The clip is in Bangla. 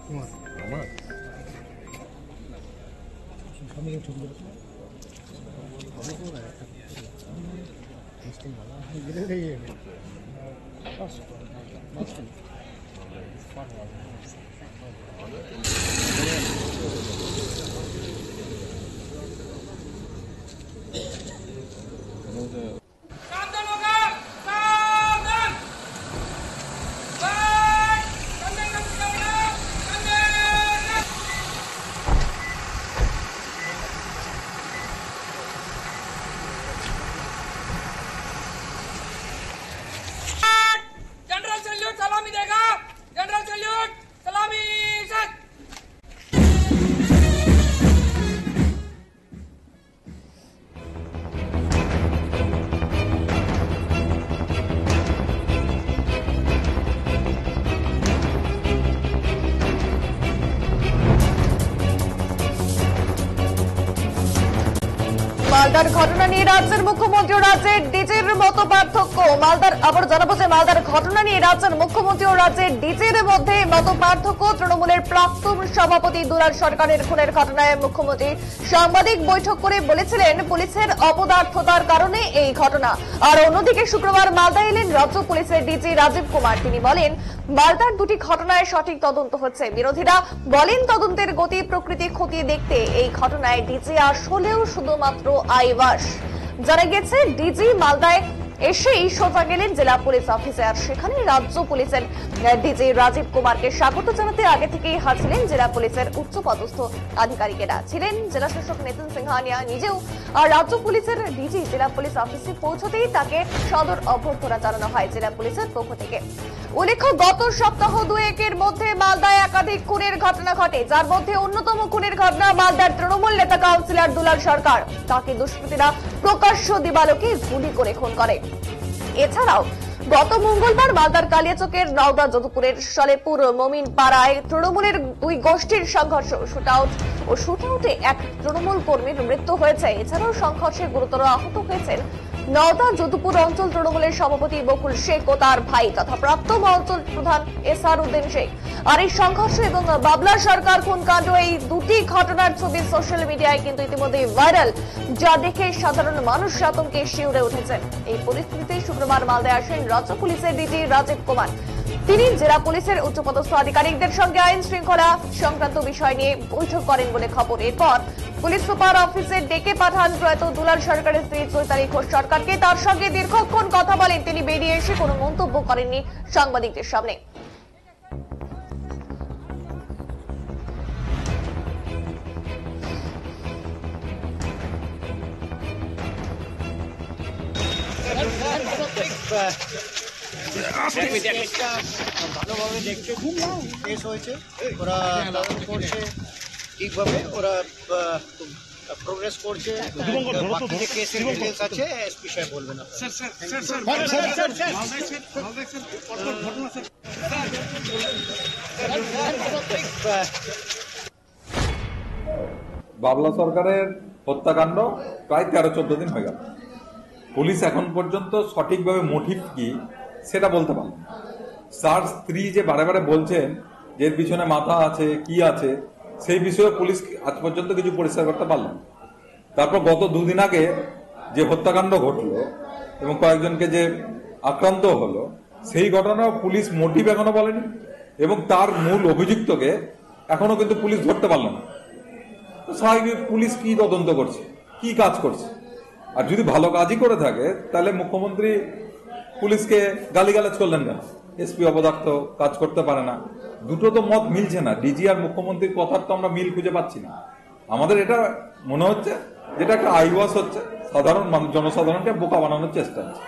আমার जनरल सैल्यूट सलामी देगा। जनरल सैल्यूट सलामी सर। মালদার ঘটনা নিয়ে রাজ্যের মুখ্যমন্ত্রী ও রাজ্যের ডিজির মতো পার্থক্য। মালদার আবার জানাবো যে মালদার ঘটনা নিয়ে রাজ্যের মুখ্যমন্ত্রী ও রাজ্যের ডিজির মধ্যে মত পার্থক্য। তৃণমূলের প্রাক্তন সভাপতি দুলাল সরকারের খুনের ঘটনায় মুখ্যমন্ত্রী সাংবাদিক বৈঠক করে বলেছিলেন পুলিশের অপদার্থতার কারণে এই ঘটনা। আর অন্যদিকে শুক্রবার মালদা এলেন রাজ্য পুলিশের ডিজি রাজীব কুমার। তিনি বলেন মালদার দুটি ঘটনায় সঠিক তদন্ত হচ্ছে। বিরোধীরা বলেন তদন্তের গতি প্রকৃতি খতিয়ে দেখতে এই ঘটনায় ডিজি আসলেও শুধুমাত্র আইওয়াস। জানা গেছে ডিজি মালদায় এসেই সোজা গেলেন জেলা পুলিশ অফিসে। আর সেখানে রাজ্য পুলিশের ডিজি রাজীব কুমারকে স্বাগত জানাতে আগে থেকেই হাজির জেলা পুলিশের উচ্চপদস্থ আধিকারিকেরা। ছিলেন জেলা শাসক নিতিন সিংহানিয়া নিজেও। আর রাজ্য পুলিশের ডিজি জেলা পুলিশ অফিসে পৌঁছতেই তাকে সদর অভ্যর্থনা জানানো হয় জেলা পুলিশের পক্ষ থেকে। উল্লেখ্য গত সপ্তাহ দুয়েকের মধ্যে মালদায় একাধিক খুনের ঘটনা ঘটে, যার মধ্যে অন্যতম খুনের ঘটনা মালদার তৃণমূল নেতা কাউন্সিলর দুলাল সরকার। তাকে দুষ্কৃতীরা প্রকাশ্য দিবালোকে গুলি করে খুন করে। এছাড়াও গত মঙ্গলবার মালদার কালিয়াচকের নওদা যদুপুরের সলেপুর মমিন পাড়ায় তৃণমূলের দুই গোষ্ঠীর সংঘর্ষ শুটআউটে এক তৃণমূল কর্মীর মৃত্যু হয়েছে। এছাড়াও সংঘর্ষে গুরুতর আহত হয়েছেন নওদা যদুপুর অঞ্চল তৃণমূলের সভাপতি বকুল শেখ ও তার ভাই তথা প্রাক্তন অঞ্চল প্রধান এসআর উদ্দিন শেখ। আর এই সংঘর্ষ এবং বাবলা সরকার খুনকাণ্ড এই দুটি ঘটনার ছবি সোশ্যাল মিডিয়ায় কিন্তু ইতিমধ্যে ভাইরাল, যা দেখে সাধারণ মানুষ আতঙ্কে শিউরে উঠেছেন। এই পরিস্থিতিতে শুক্রবার মালদায় আসেন রাজ্য পুলিশের ডিজি রাজীব কুমার। তিনি জেলা পুলিশের উচ্চপদস্থ আধিকারিকদের সঙ্গে আইন শৃঙ্খলা সংক্রান্ত বিষয় নিয়ে বৈঠক করেন বলে খবর। এরপর পুলিশ সুপার অফিসে ডেকে পাঠান প্রয়াত দুলাল সরকারের স্ত্রী চৈতালি ঘোষ সরকারকে। তার সঙ্গে দীর্ঘক্ষণ কথা বলেন। তিনি বেরিয়ে এসে কোনো মন্তব্য করেননি সাংবাদিকদের সামনে। ভালোভাবে দেখছে, কেস হয়েছে, ওরা তদন্ত করছে ঠিকভাবে, ওরা প্রোগ্রেস করছে। বাকি যে কেসের ডিটেলস আছে এসপি সাহেব বলবেন। বাবলা সরকারের হত্যাকাণ্ড প্রায় 13-14 দিন হয়ে গেল। পুলিশ এখন পর্যন্ত সঠিকভাবে মোটিভ কি সেটা বলতে পারে। তার স্ত্রী যে বারে বারে বলছেন যে এর পিছনে মাথা আছে কি আছে, সেই বিষয়ে পুলিশ আজ পর্যন্ত কিছু পরিষ্কার করতে পারল না। তারপর গত 2 দিন আগে যে হত্যাকাণ্ড ঘটলো এবং কয়েকজনকে যে আক্রান্ত হলো, সেই ঘটনা পুলিশ মোটিভ এখনো বলেনি এবং তার মূল অভিযুক্তকে এখনো কিন্তু পুলিশ ধরতে পারল না। তো স্বাভাবিক পুলিশ কি তদন্ত করছে, কি কাজ করছে? আর যদি ভালো কাজই করে থাকে তাহলে মুখ্যমন্ত্রী পুলিশকে গালিগালাজ করলেন কেন? এসপি অপদার্থ, কাজ করতে পারে না। দুটো তো মত মিলছে না। ডিজি আর মুখ্যমন্ত্রীর কথার তো আমরা মিল খুঁজে পাচ্ছি না। আমাদের এটা মনে হচ্ছে যেটা একটা আইওয়াস হচ্ছে, সাধারণ জনসাধারণকে বোকা বানানোর চেষ্টা হচ্ছে।